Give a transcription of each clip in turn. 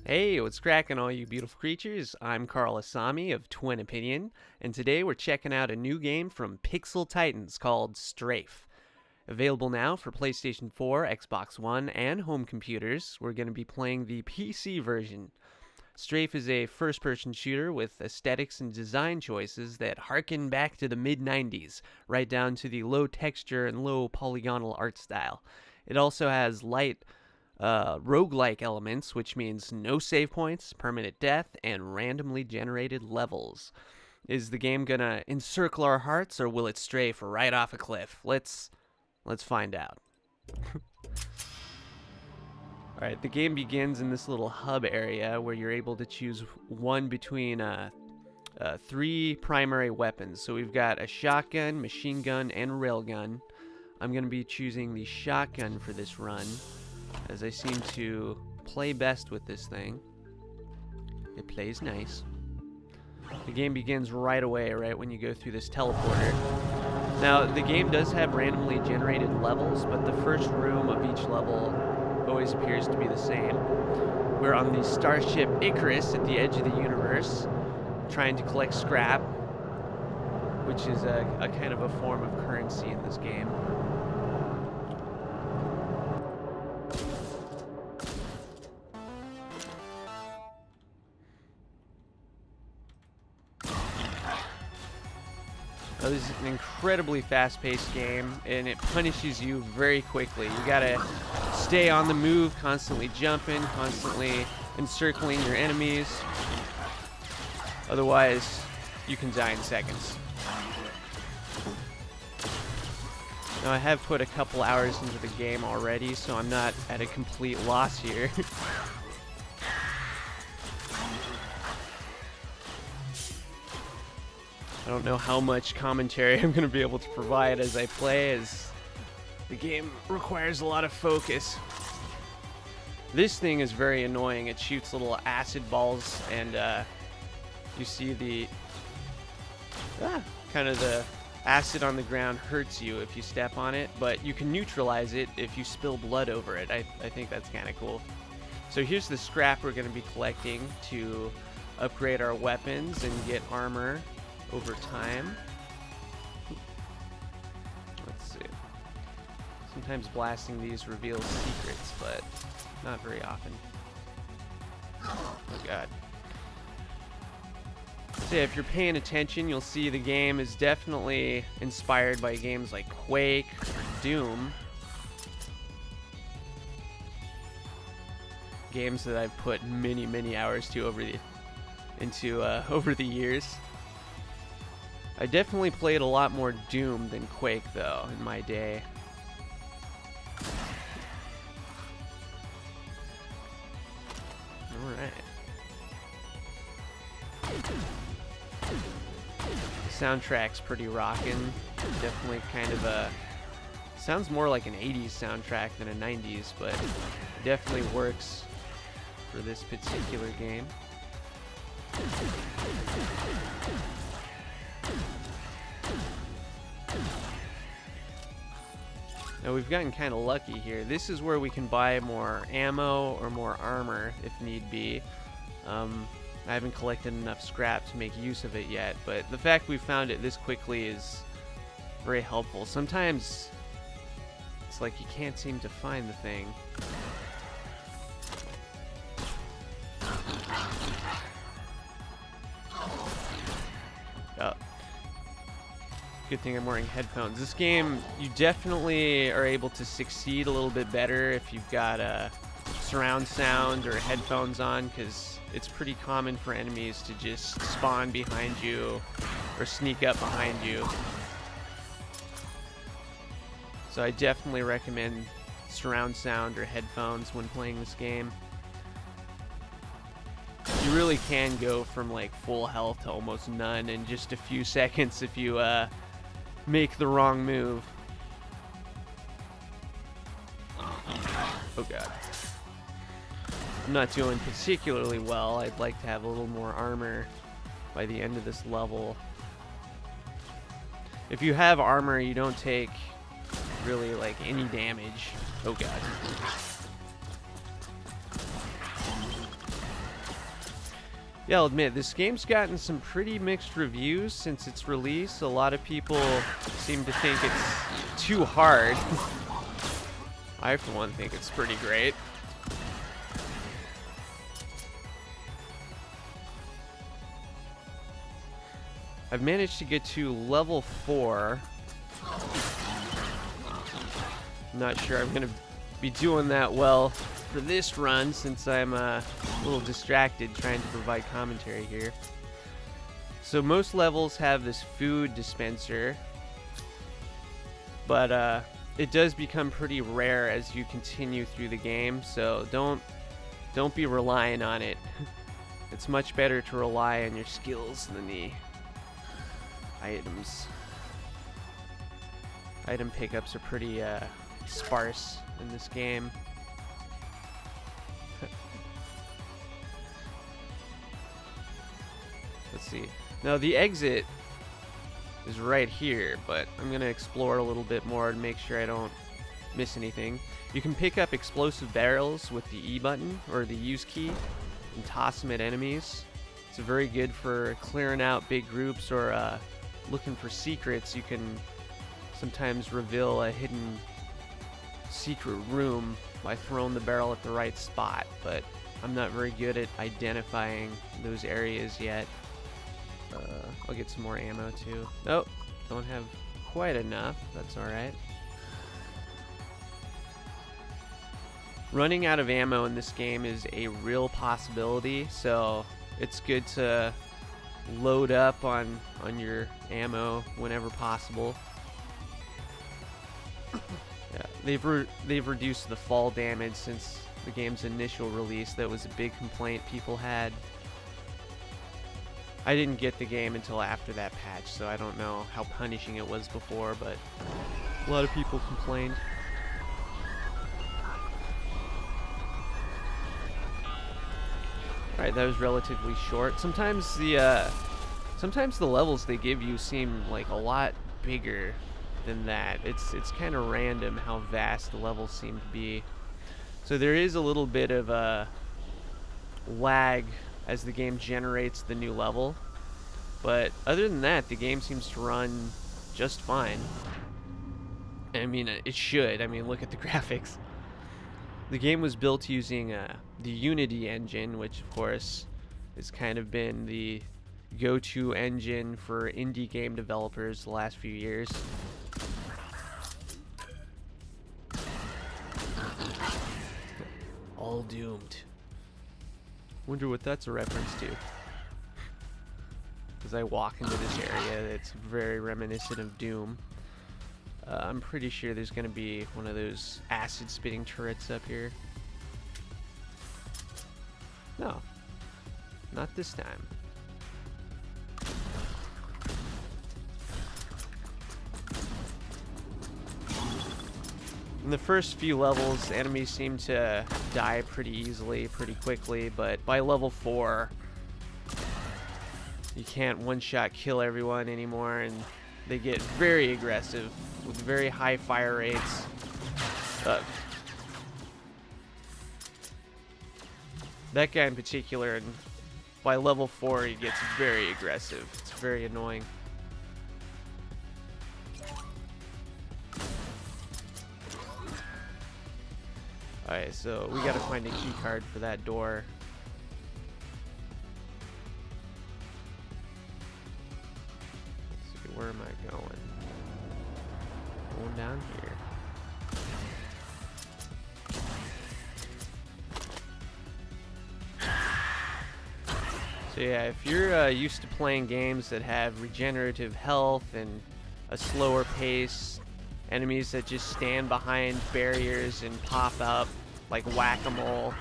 Hey, what's cracking, all you beautiful creatures? I'm Carl Asami of Twin Opinion, and today we're checking out a new game from Pixel Titans called STRAFE. Available now for PlayStation 4, Xbox One, and home computers. We're going to be playing the PC version. STRAFE is a first-person shooter with aesthetics and design choices that harken back to the mid-90s, right down to the low texture and low polygonal art style. It also has light roguelike elements, which means no save points, permanent death, and randomly generated levels. Is the game gonna encircle our hearts, or will it strafe right off a cliff? Let's find out. Alright, the game begins in this little hub area where you're able to choose one between 3 primary weapons. So we've got a shotgun, machine gun, and railgun. I'm gonna be choosing the shotgun for this run, as I seem to play best with this thing. It plays nice. The game begins right away, right when you go through this teleporter. Now, the game does have randomly generated levels, but the first room of each level always appears to be the same. We're on the starship Icarus at the edge of the universe, trying to collect scrap, which is a kind of a form of currency in this game. Now, this is an incredibly fast-paced game, and it punishes you very quickly. You gotta stay on the move, constantly jumping, constantly encircling your enemies. Otherwise, you can die in seconds. Now, I have put a couple hours into the game already, so I'm not at a complete loss here. I don't know how much commentary I'm going to be able to provide as I play, as the game requires a lot of focus. This thing is very annoying. It shoots little acid balls, and you see the kind of the acid on the ground hurts you if you step on it, but you can neutralize it if you spill blood over it. I think that's kind of cool. So here's the scrap we're going to be collecting to upgrade our weapons and get armor over time. Let's see. Sometimes blasting these reveals secrets, but not very often. Oh god. So yeah, if you're paying attention, you'll see the game is definitely inspired by games like Quake or Doom. Games that I've put many hours to over the years. I definitely played a lot more Doom than Quake, though, in my day. Alright. The soundtrack's pretty rockin'. Definitely kind of a... sounds more like an 80s soundtrack than a 90s, but it definitely works for this particular game. Now, we've gotten kind of lucky here. This is where we can buy more ammo or more armor if need be. I haven't collected enough scrap to make use of it yet, but the fact we found it this quickly is very helpful. Sometimes it's like you can't seem to find the thing. Oh. Good thing I'm wearing headphones. This game, you definitely are able to succeed a little bit better if you've got surround sound or headphones on, because it's pretty common for enemies to just spawn behind you or sneak up behind you. So I definitely recommend surround sound or headphones when playing this game. You really can go from like full health to almost none in just a few seconds if you make the wrong move. Oh god. I'm not doing particularly well. I'd like to have a little more armor by the end of this level. If you have armor, you don't take really like any damage. Oh god. Yeah, I'll admit, this game's gotten some pretty mixed reviews since its release. A lot of people seem to think it's too hard. I, for one, think it's pretty great. I've managed to get to level 4. I'm not sure I'm going to be doing that well for this run since I'm a little distracted trying to provide commentary here. So most levels have this food dispenser, but it does become pretty rare as you continue through the game, so don't be relying on it. It's much better to rely on your skills than the items. Item pickups are pretty sparse in this game. Let's see. Now the exit is right here, but I'm gonna explore a little bit more to make sure I don't miss anything. You can pick up explosive barrels with the E button or the use key and toss them at enemies. It's very good for clearing out big groups or looking for secrets. You can sometimes reveal a hidden secret room by throwing the barrel at the right spot, but I'm not very good at identifying those areas yet. I'll get some more ammo too. Nope, don't have quite enough. That's alright. Running out of ammo in this game is a real possibility, so it's good to load up on your ammo whenever possible. Yeah, they've reduced the fall damage since the game's initial release. That was a big complaint people had. I didn't get the game until after that patch, so I don't know how punishing it was before, but a lot of people complained. Alright, that was relatively short. Sometimes the levels they give you seem like a lot bigger than that. It's kind of random how vast the levels seem to be. So there is a little bit of a lag as the game generates the new level, but other than that, the game seems to run just fine. I mean, it should. I mean, look at the graphics. The game was built using the Unity engine, which of course has kind of been the go-to engine for indie game developers the last few years. All doomed. Wonder what that's a reference to. As I walk into this area, it's very reminiscent of Doom. I'm pretty sure there's going to be one of those acid-spitting turrets up here. No. Not this time. In the first few levels, enemies seem to die pretty easily, pretty quickly, but by level 4, you can't one-shot kill everyone anymore, and they get very aggressive with very high fire rates. That guy in particular, and by level 4, he gets very aggressive. It's very annoying. Alright, so we gotta find a key card for that door. Let's see, where am I going? Going down here. So yeah, if you're used to playing games that have regenerative health and a slower pace, enemies that just stand behind barriers and pop up like whack-a-mole,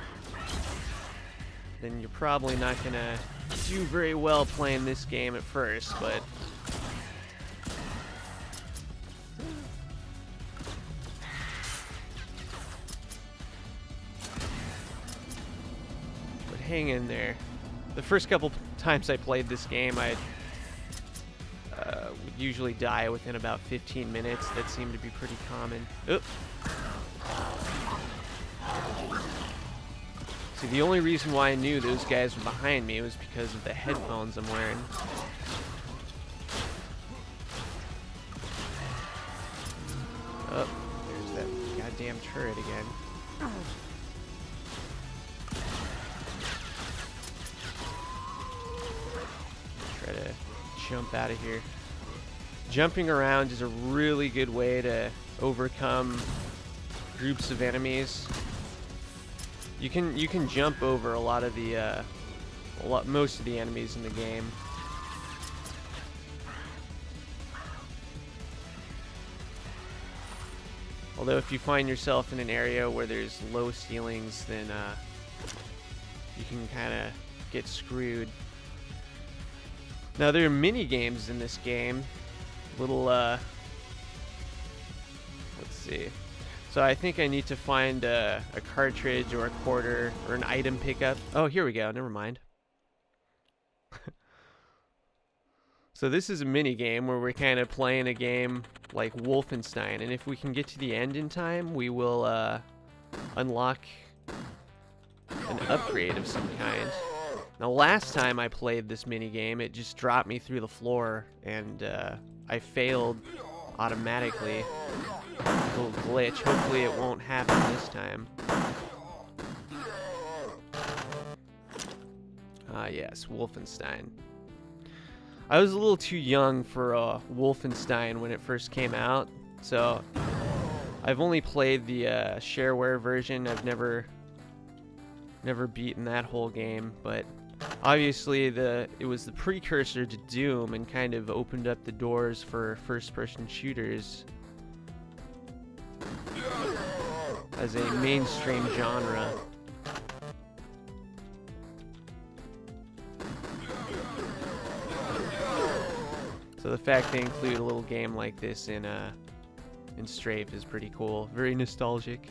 then you're probably not gonna do very well playing this game at first, but hang in there. The first couple times I played this game, I would usually die within about 15 minutes. That seemed to be pretty common. Oop. See, the only reason why I knew those guys were behind me was because of the headphones I'm wearing. Oh, there's that goddamn turret again. Try to jump out of here. Jumping around is a really good way to overcome groups of enemies. You can jump over a lot of the most of the enemies in the game. Although if you find yourself in an area where there's low ceilings, then you can kind of get screwed. Now there are mini games in this game. Little let's see. So I think I need to find a cartridge or a quarter or an item pickup. Oh, here we go. Never mind. So this is a mini game where we're kind of playing a game like Wolfenstein, and if we can get to the end in time, we will unlock an upgrade of some kind. Now last time I played this mini game, it just dropped me through the floor, and I failed automatically. A little glitch. Hopefully it won't happen this time. Ah yes, Wolfenstein. I was a little too young for Wolfenstein when it first came out, so I've only played the shareware version. I've never beaten that whole game, but obviously it was the precursor to Doom and kind of opened up the doors for first-person shooters as a mainstream genre. So the fact they include a little game like this in STRAFE is pretty cool. Very nostalgic.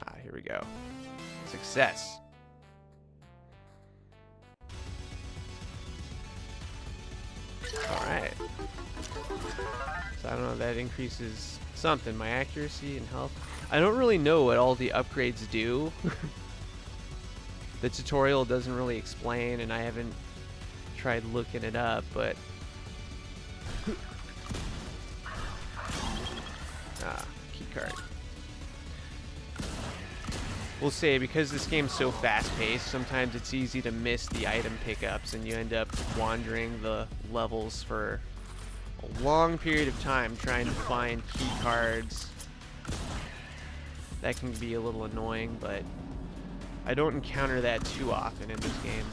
Ah, here we go. Success. Alright. So I don't know, that increases something, my accuracy and health. I don't really know what all the upgrades do. The tutorial doesn't really explain, and I haven't tried looking it up, but key card. We'll say, because this game's so fast-paced, sometimes it's easy to miss the item pickups, and you end up wandering the levels for a long period of time trying to find key cards. That can be a little annoying, but I don't encounter that too often in this game.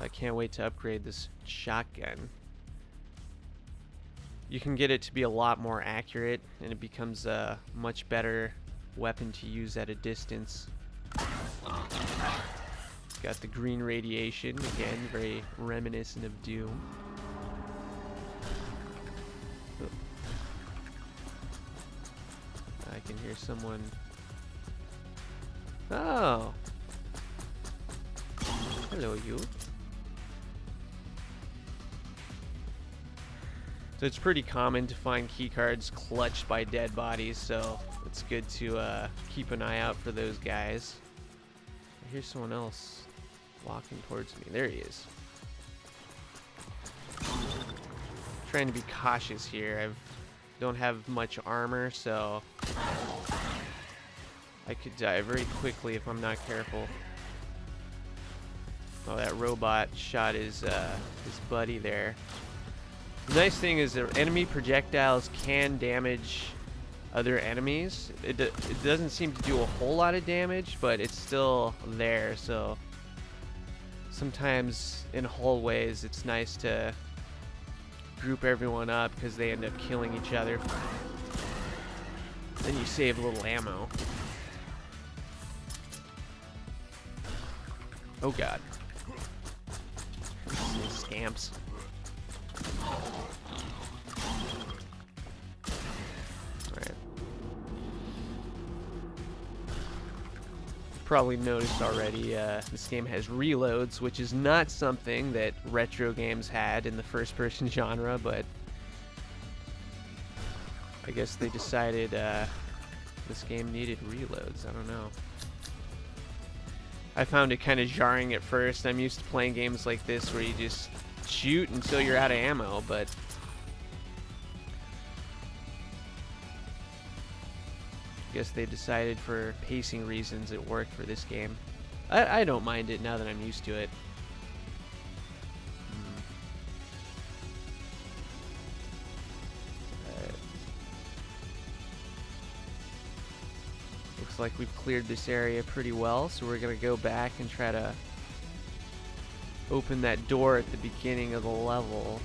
I can't wait to upgrade this shotgun. You can get it to be a lot more accurate, and it becomes a much better weapon to use at a distance. Got the green radiation, again, very reminiscent of Doom. Oh. I can hear someone. Oh! Hello, you. So it's pretty common to find keycards clutched by dead bodies, so it's good to keep an eye out for those guys. I hear someone else walking towards me. There he is. Trying to be cautious here. I don't have much armor, so I could die very quickly if I'm not careful. Oh, that robot shot his buddy there. The nice thing is that enemy projectiles can damage other enemies. It doesn't seem to do a whole lot of damage, but it's still there, so sometimes in hallways it's nice to group everyone up because they end up killing each other. Then you save a little ammo. Oh god. This is camps. Alright. Probably noticed already, this game has reloads, which is not something that retro games had in the first-person genre, but I guess they decided this game needed reloads. I don't know. I found it kind of jarring at first. I'm used to playing games like this where you just shoot until you're out of ammo, but I guess they decided for pacing reasons it worked for this game. I don't mind it now that I'm used to it. Looks like we've cleared this area pretty well, so we're gonna go back and try to open that door at the beginning of the level.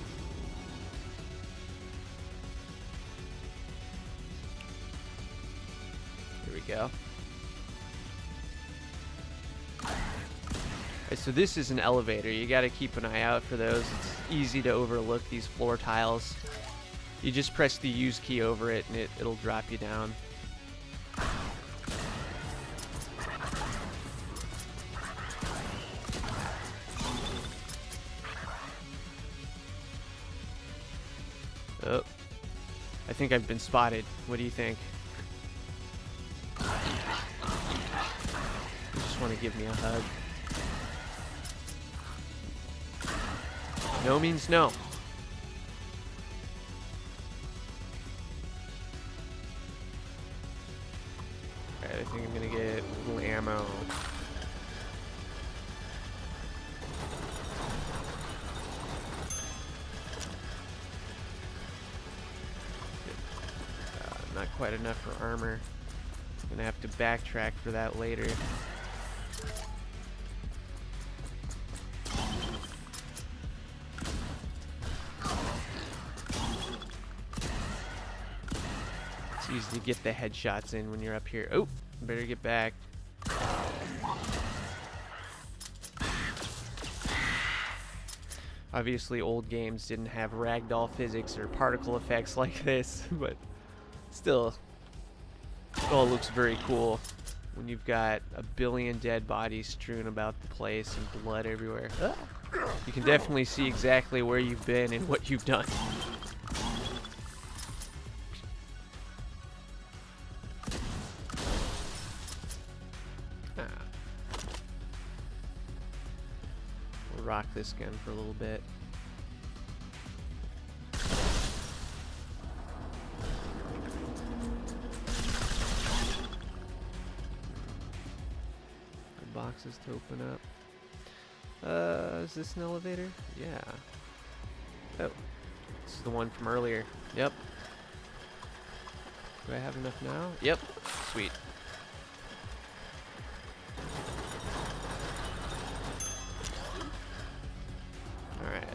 Here we go. Alright, so this is an elevator. You gotta keep an eye out for those. It's easy to overlook these floor tiles. You just press the use key over it and it'll drop you down. Oh, I think I've been spotted. What do you think? You just want to give me a hug. No means no. Alright, I think I'm gonna get a little ammo. Not quite enough for armor. I'm gonna have to backtrack for that later. It's easy to get the headshots in when you're up here. Oh, better get back. Obviously, old games didn't have ragdoll physics or particle effects like this, but still, it all looks very cool when you've got a billion dead bodies strewn about the place and blood everywhere. You can definitely see exactly where you've been and what you've done. We'll rock this gun for a little bit. Boxes to open up. Is this an elevator? Yeah. Oh, this is the one from earlier. Yep. Do I have enough now? Yep. Sweet. Alright.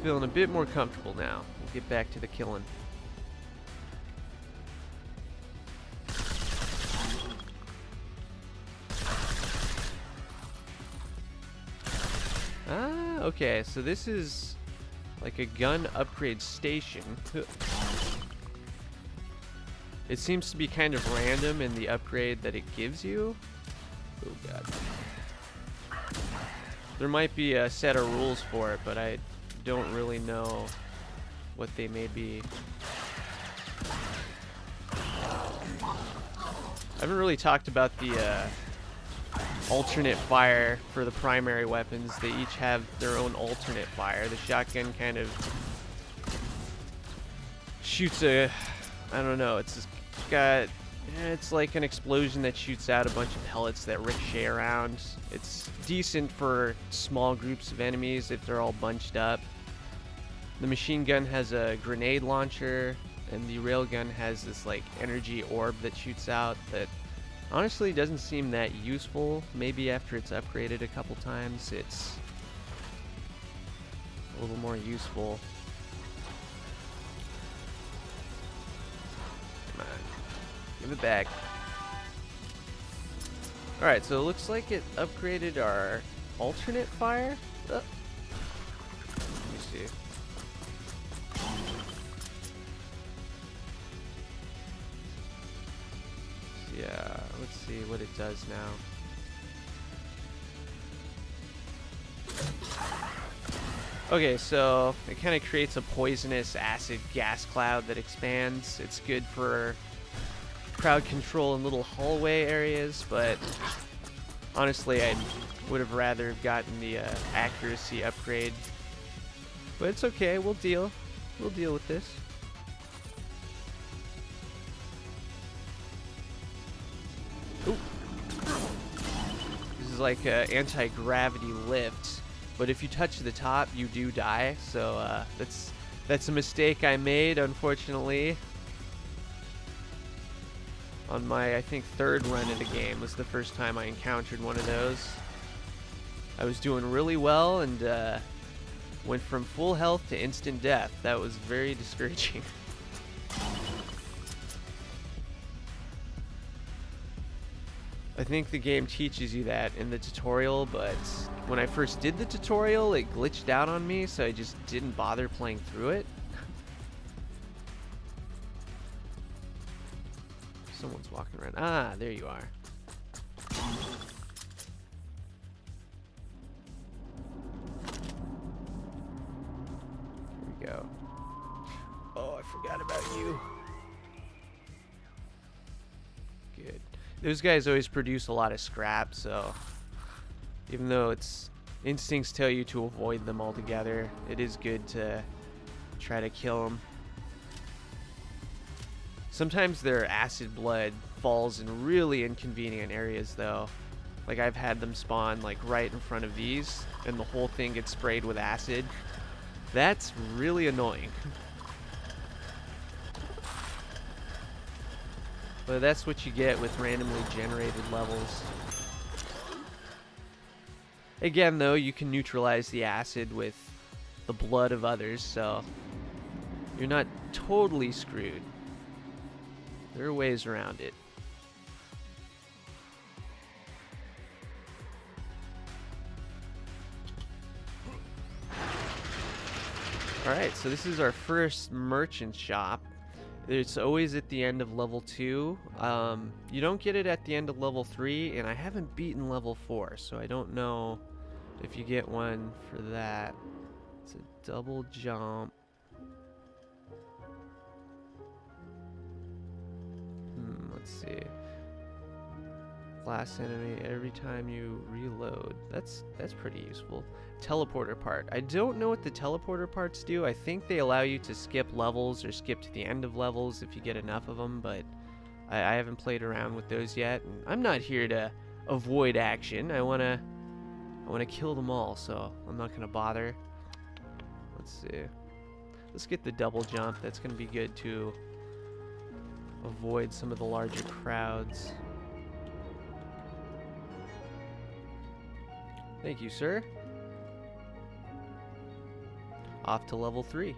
Feeling a bit more comfortable now. We'll get back to the killing. Ah, okay, so this is like a gun upgrade station. It seems to be kind of random in the upgrade that it gives you. Oh god. There might be a set of rules for it, but I don't really know what they may be. I haven't really talked about the alternate fire for the primary weapons. They each have their own alternate fire. The shotgun kind of shoots a, I don't know, it's like an explosion that shoots out a bunch of pellets that ricochet around. It's decent for small groups of enemies if they're all bunched up. The machine gun has a grenade launcher, and the railgun has this like energy orb that shoots out that honestly doesn't seem that useful. Maybe after it's upgraded a couple times it's a little more useful. Come on, give it back. Alright, so it looks like it upgraded our alternate fire. see what it does now. Okay, so it kind of creates a poisonous acid gas cloud that expands. It's good for crowd control in little hallway areas, but honestly, I would have rather gotten the accuracy upgrade. But it's okay, we'll deal with this. Ooh. This is like an anti-gravity lift, but if you touch the top, you do die. So that's a mistake I made, unfortunately. On my, I think, third run of the game was the first time I encountered one of those. I was doing really well and went from full health to instant death. That was very discouraging. I think the game teaches you that in the tutorial, but when I first did the tutorial, it glitched out on me, so I just didn't bother playing through it. Someone's walking around. Ah, there you are. Here we go. Oh, I forgot about you. Good. Those guys always produce a lot of scrap, so even though its instincts tell you to avoid them altogether, it is good to try to kill them. Sometimes their acid blood falls in really inconvenient areas, though. Like, I've had them spawn like right in front of these, and the whole thing gets sprayed with acid. That's really annoying. But that's what you get with randomly generated levels. Again, though, you can neutralize the acid with the blood of others, so you're not totally screwed. There are ways around it. Alright, so this is our first merchant shop. It's always at the end of level 2. You don't get it at the end of level 3, and I haven't beaten level 4, so I don't know if you get one for that. It's a double jump. Let's see. Last enemy every time you reload. That's pretty useful. Teleporter part. I don't know what the teleporter parts do. I think they allow you to skip levels or skip to the end of levels if you get enough of them, but I haven't played around with those yet. And I'm not here to avoid action. I wanna kill them all, so I'm not gonna bother. Let's see. Let's get the double jump. That's gonna be good to avoid some of the larger crowds. Thank you, sir. Off to level 3.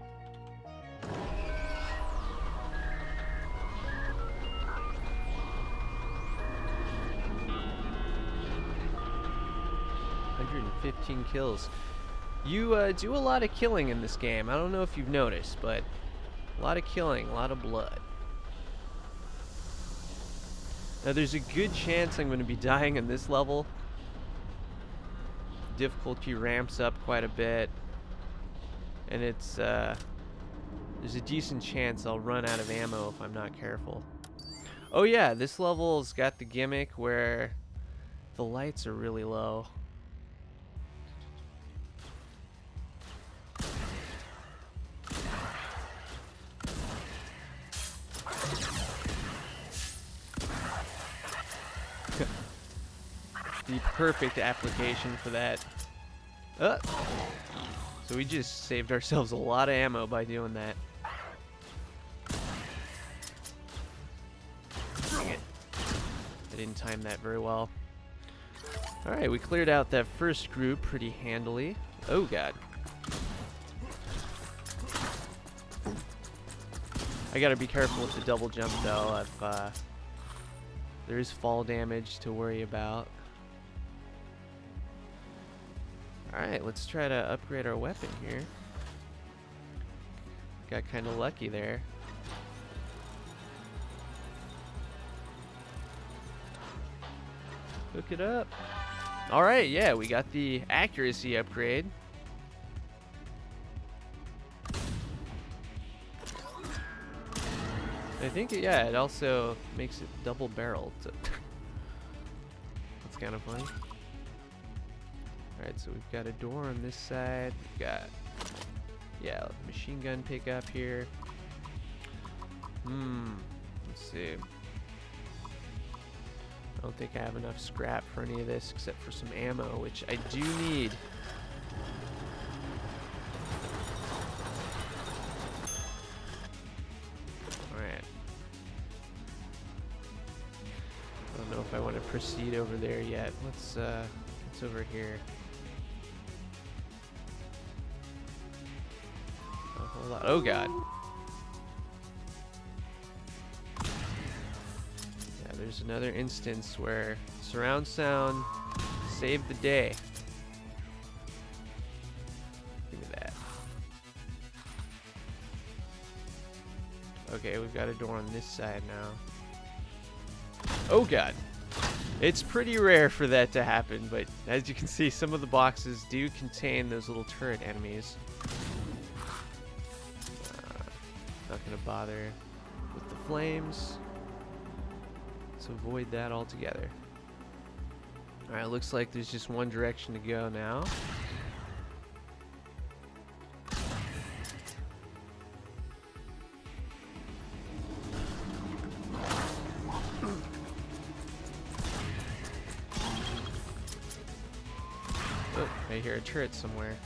$115 kills. You do a lot of killing in this game. I don't know if you've noticed, but a lot of killing, a lot of blood. Now there's a good chance I'm going to be dying in this level. Difficulty ramps up quite a bit, and it's there's a decent chance I'll run out of ammo if I'm not careful. Oh yeah, this level's got the gimmick where the lights are really low. The perfect application for that. So we just saved ourselves a lot of ammo by doing that. Dang it. I didn't time that very well. Alright, we cleared out that first group pretty handily. Oh god. I gotta be careful with the double jump though. There is fall damage to worry about. Alright, let's try to upgrade our weapon here. Got kind of lucky there. Hook it up. All right, yeah, we got the accuracy upgrade. I think, yeah, it also makes it double-barreled. So that's kind of funny. All right, so we've got a door on this side. We've got, yeah, machine gun pickup here. Let's see. I don't think I have enough scrap for any of this except for some ammo, which I do need. Alright. I don't know if I want to proceed over there yet. What's over here? A whole lot. Oh god. There's another instance where surround sound saved the day. Look at that. Okay, we've got a door on this side now. Oh god. It's pretty rare for that to happen, but as you can see, some of the boxes do contain those little turret enemies. Not gonna bother with the flames. Let's avoid that altogether. Alright, looks like there's just one direction to go now. Oh, I hear a turret somewhere.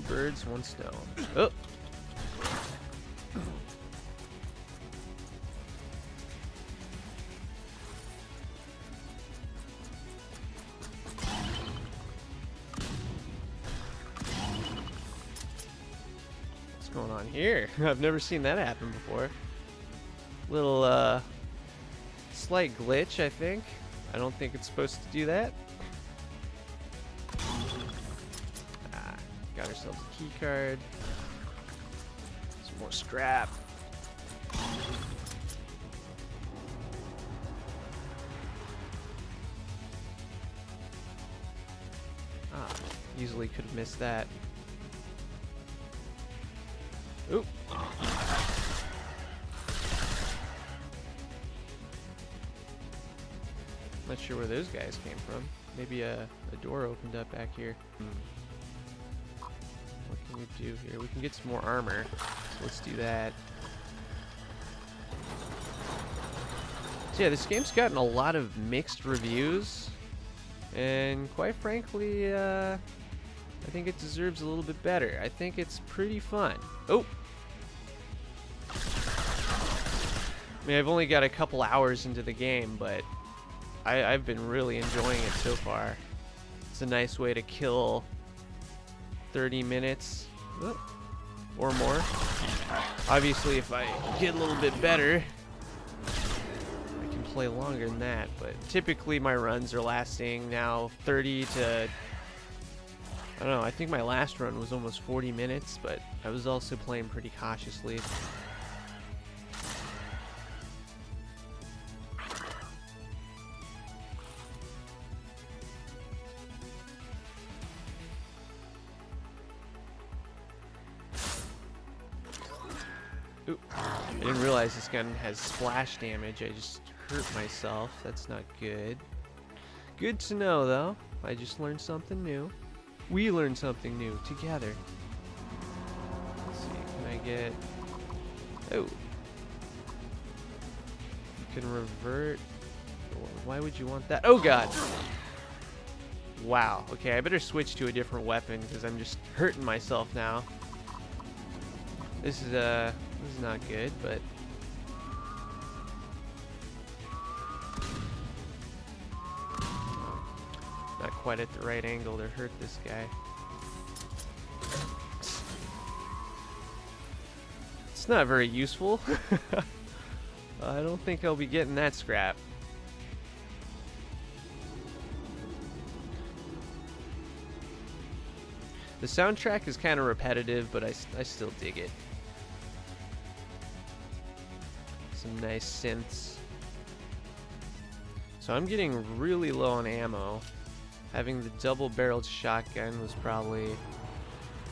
Birds, one stone. Oh! What's going on here? I've never seen that happen before. Little, slight glitch, I think. I don't think it's supposed to do that. Got ourselves a key card. Some more scrap. Easily could have missed that. Oop. Not sure where those guys came from. Maybe a door opened up back here. What can we do here? We can get some more armor. So let's do that. So yeah, this game's gotten a lot of mixed reviews. And quite frankly, I think it deserves a little bit better. I think it's pretty fun. Oh! I mean, I've only got a couple hours into the game, but I've been really enjoying it so far. It's a nice way to kill 30 minutes or more. Obviously, if I get a little bit better, I can play longer than that, but typically my runs are lasting now 30 to, I don't know, I think my last run was almost 40 minutes, but I was also playing pretty cautiously. Ooh, I didn't realize this gun has splash damage. I just hurt myself. That's not good. Good to know, though. I just learned something new. We learned something new together. Let's see, can I get... Oh. You can revert... Why would you want that? Oh, God! Wow. Okay, I better switch to a different weapon because I'm just hurting myself now. This is not good, but not quite at the right angle to hurt this guy. It's not very useful. I don't think I'll be getting that scrap. The soundtrack is kind of repetitive, but I still dig it. Some nice synths. So I'm getting really low on ammo. Having the double-barreled shotgun was probably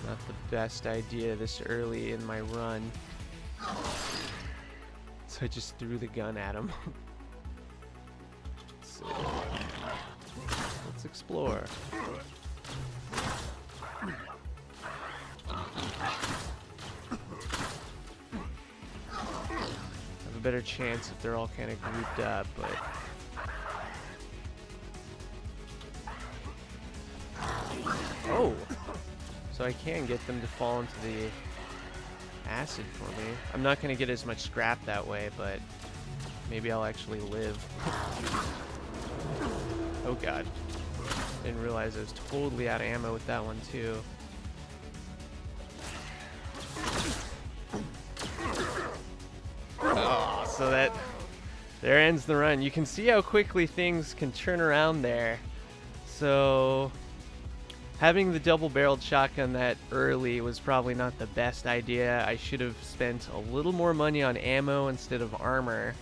not the best idea this early in my run. So I just threw the gun at him. So, let's explore. Have a better chance if they're all kind of grouped up, but oh! So I can get them to fall into the acid for me. I'm not going to get as much scrap that way, but maybe I'll actually live. Oh god. Didn't realize I was totally out of ammo with that one too. Oh, so there ends the run. You can see how quickly things can turn around there. So having the double-barreled shotgun that early was probably not the best idea. I should have spent a little more money on ammo instead of armor.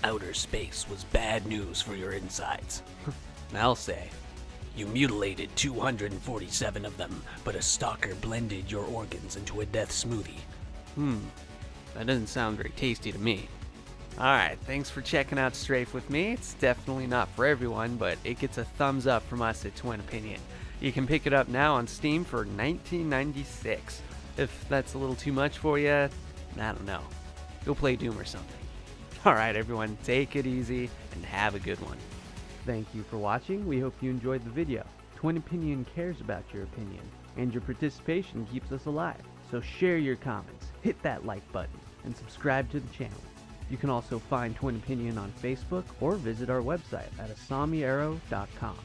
Outer space was bad news for your insides. I'll say. You mutilated 247 of them, but a stalker blended your organs into a death smoothie. That doesn't sound very tasty to me. Alright, thanks for checking out Strafe with me. It's definitely not for everyone, but it gets a thumbs up from us at Twin Opinion. You can pick it up now on Steam for $19.96. If that's a little too much for you, I don't know. Go play Doom or something. Alright everyone, take it easy and have a good one. Thank you for watching. We hope you enjoyed the video. Twin Opinion cares about your opinion, and your participation keeps us alive. So share your comments, hit that like button, and subscribe to the channel. You can also find Twin Opinion on Facebook or visit our website at asamiarrow.com.